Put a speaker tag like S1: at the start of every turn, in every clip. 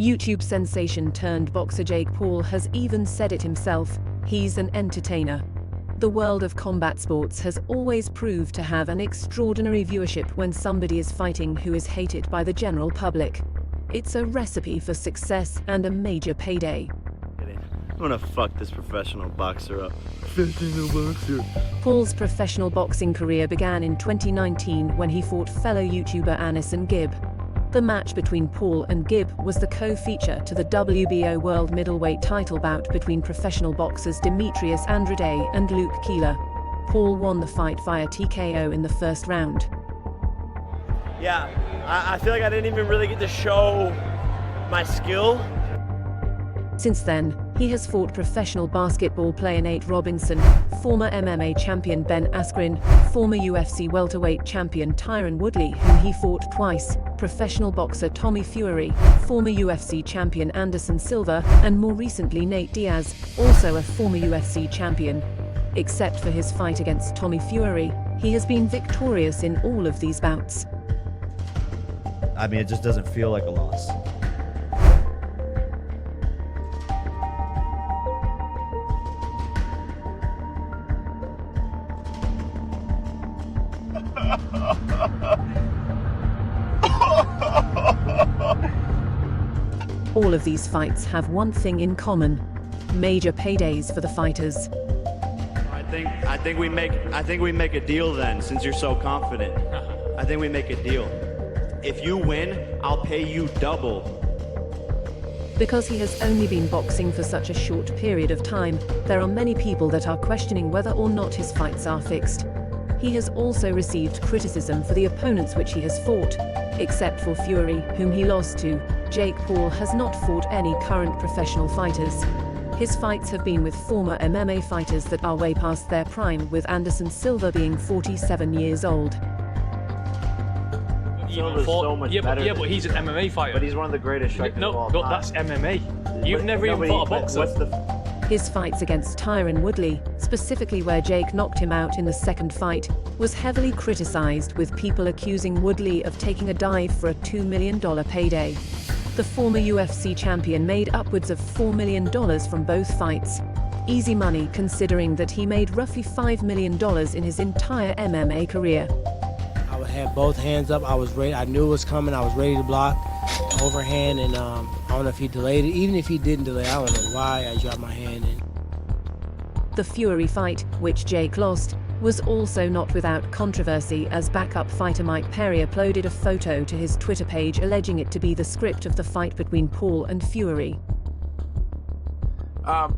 S1: YouTube sensation turned boxer Jake Paul has even said it himself, he's an entertainer. The world of combat sports has always proved to have an extraordinary viewership when somebody is fighting who is hated by the general public. It's a recipe for success and a major payday.
S2: I'm gonna fuck this professional boxer up.
S1: Paul's professional boxing career began in 2019 when he fought fellow YouTuber Anderson Gibb. The match between Paul and Gibb was the co-feature to the WBO World Middleweight title bout between professional boxers Demetrius Andrade and Luke Keeler. Paul won the fight via TKO in the first round.
S2: Yeah, I feel like I didn't even really get to show my skill.
S1: Since then, he has fought professional basketball player Nate Robinson, former MMA champion Ben Askren, former UFC welterweight champion Tyron Woodley, whom he fought twice, professional boxer Tommy Fury, former UFC champion Anderson Silva, and more recently Nate Diaz, also a former UFC champion. Except for his fight against Tommy Fury, he has been victorious in all of these bouts.
S3: I mean, it just doesn't feel like a loss.
S1: All of these fights have one thing in common: major paydays for the fighters.
S2: I think we make a deal then, since you're so confident. I think we make a deal. If you win, I'll pay you double.
S1: Because he has only been boxing for such a short period of time, there are many people that are questioning whether or not his fights are fixed. He has also received criticism for the opponents which he has fought. Except for Fury, whom he lost to, Jake Paul has not fought any current professional fighters. His fights have been with former MMA fighters that are way past their prime, with Anderson Silva being 47 years old.
S2: Silva's so much better
S4: but he's an MMA fighter.
S2: But he's one of the greatest strikers of all time.
S4: That's MMA. You've never even fought a boxer.
S1: His fights against Tyron Woodley, specifically where Jake knocked him out in the second fight, was heavily criticized, with people accusing Woodley of taking a dive for a $2 million payday. The former UFC champion made upwards of $4 million from both fights. Easy money considering that he made roughly $5 million in his entire MMA career.
S5: I would have both hands up. I was ready. I knew it was coming. I was ready to block overhand, and I don't know if he delayed it. Even if he didn't delay, I don't know why I dropped my hand in.
S1: The Fury fight, which Jake lost, was also not without controversy, as backup fighter Mike Perry uploaded a photo to his Twitter page alleging it to be the script of the fight between Paul and Fury.
S6: And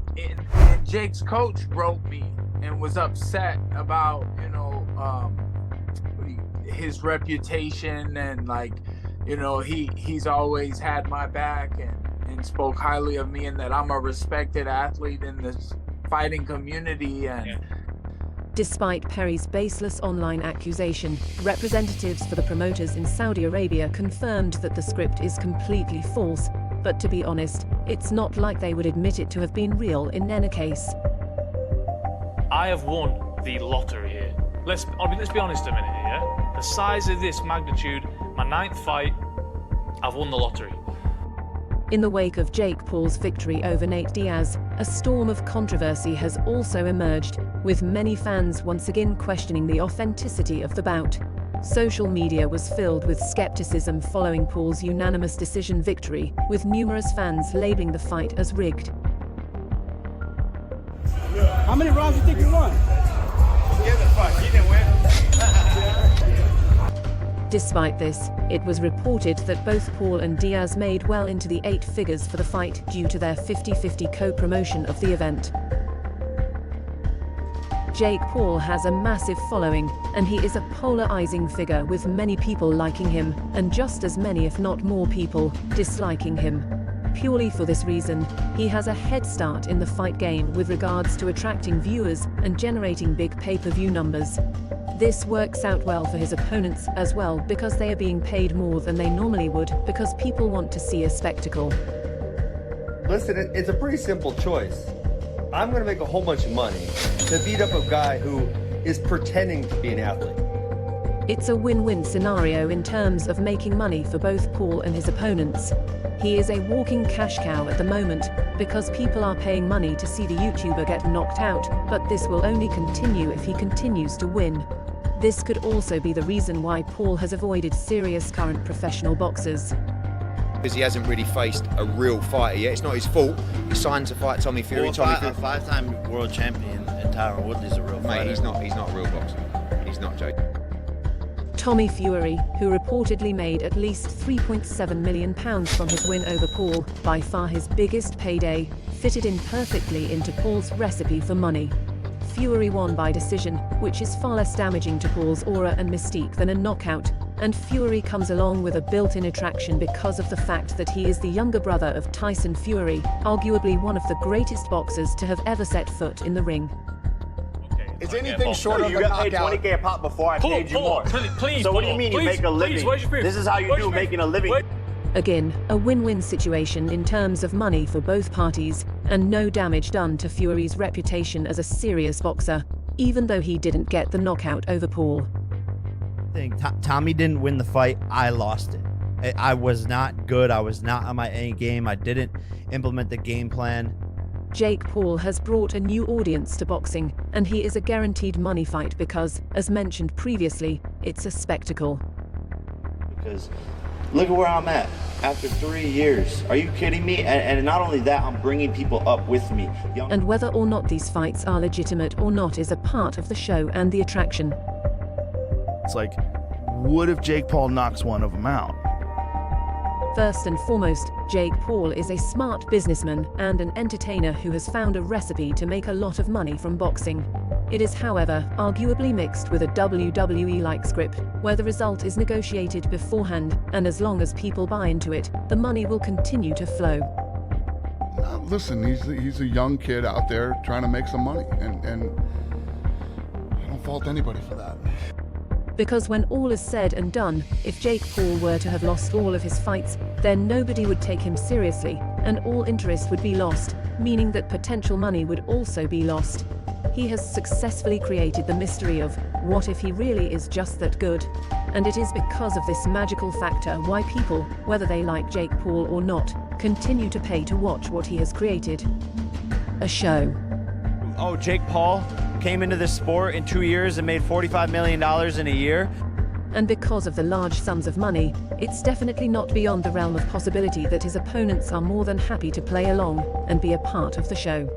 S6: Jake's coach wrote me and was upset about, his reputation, and he's always had my back and spoke highly of me, and that I'm a respected athlete in this fighting community. And
S1: despite Perry's baseless online accusation, representatives for the promoters in Saudi Arabia confirmed that the script is completely false. But to be honest, it's not like they would admit it to have been real in any case.
S4: I have won the lottery here. Let's be honest a minute here, yeah? The size of this magnitude, my 9th fight, I've won the lottery.
S1: In the wake of Jake Paul's victory over Nate Diaz, a storm of controversy has also emerged, with many fans once again questioning the authenticity of the bout. Social media was filled with skepticism following Paul's unanimous decision victory, with numerous fans labeling the fight as rigged.
S7: How many rounds do you think you won?
S6: Give a fuck, he didn't win.
S1: Despite this, it was reported that both Paul and Diaz made well into the 8 figures for the fight due to their 50-50 co-promotion of the event. Jake Paul has a massive following, and he is a polarizing figure, with many people liking him, and just as many if not more people disliking him. Purely for this reason, he has a head start in the fight game with regards to attracting viewers and generating big pay-per-view numbers. This works out well for his opponents as well, because they are being paid more than they normally would, because people want to see a spectacle.
S3: Listen, it's a pretty simple choice. I'm going to make a whole bunch of money to beat up a guy who is pretending to be an athlete.
S1: It's a win-win scenario in terms of making money for both Paul and his opponents. He is a walking cash cow at the moment, because people are paying money to see the YouTuber get knocked out, but this will only continue if he continues to win. This could also be the reason why Paul has avoided serious current professional boxers.
S8: Because he hasn't really faced a real fighter yet. It's not his fault. He signed to fight Tommy Fury.
S9: A five-time world champion, and Tyron Woodley is a real fighter.
S8: Mate, he's not a real boxer. He's not joking.
S1: Tommy Fury, who reportedly made at least £3.7 million from his win over Paul, by far his biggest payday, fitted in perfectly into Paul's recipe for money. Fury won by decision, which is far less damaging to Paul's aura and mystique than a knockout, and Fury comes along with a built-in attraction because of the fact that he is the younger brother of Tyson Fury, arguably one of the greatest boxers to have ever set foot in the ring.
S10: Is anything short of
S2: you got paid $20K a pop before I paid you more.
S4: Please,
S2: so what do you mean you make a living? This is how you do making a living.
S1: Again, a win-win situation in terms of money for both parties, and no damage done to Fury's reputation as a serious boxer, even though he didn't get the knockout over Paul.
S9: Tommy didn't win the fight, I lost it. I was not good, I was not on my A game, I didn't implement the game plan.
S1: Jake Paul has brought a new audience to boxing, and he is a guaranteed money fight because, as mentioned previously, it's a spectacle.
S2: Because look at where I'm at after 3 years. Are you kidding me? And not only that, I'm bringing people up with me.
S1: And whether or not these fights are legitimate or not is a part of the show and the attraction.
S10: It's like, what if Jake Paul knocks one of them out?
S1: First and foremost, Jake Paul is a smart businessman and an entertainer who has found a recipe to make a lot of money from boxing. It is, however, arguably mixed with a WWE-like script, where the result is negotiated beforehand, and as long as people buy into it, the money will continue to flow.
S11: Listen, he's a young kid out there trying to make some money, and I don't fault anybody for that.
S1: Because when all is said and done, if Jake Paul were to have lost all of his fights, then nobody would take him seriously, and all interest would be lost, meaning that potential money would also be lost. He has successfully created the mystery of, what if he really is just that good? And it is because of this magical factor why people, whether they like Jake Paul or not, continue to pay to watch what he has created. A show.
S2: Oh, Jake Paul came into this sport in 2 years and made $45 million in a year.
S1: And because of the large sums of money, it's definitely not beyond the realm of possibility that his opponents are more than happy to play along and be a part of the show.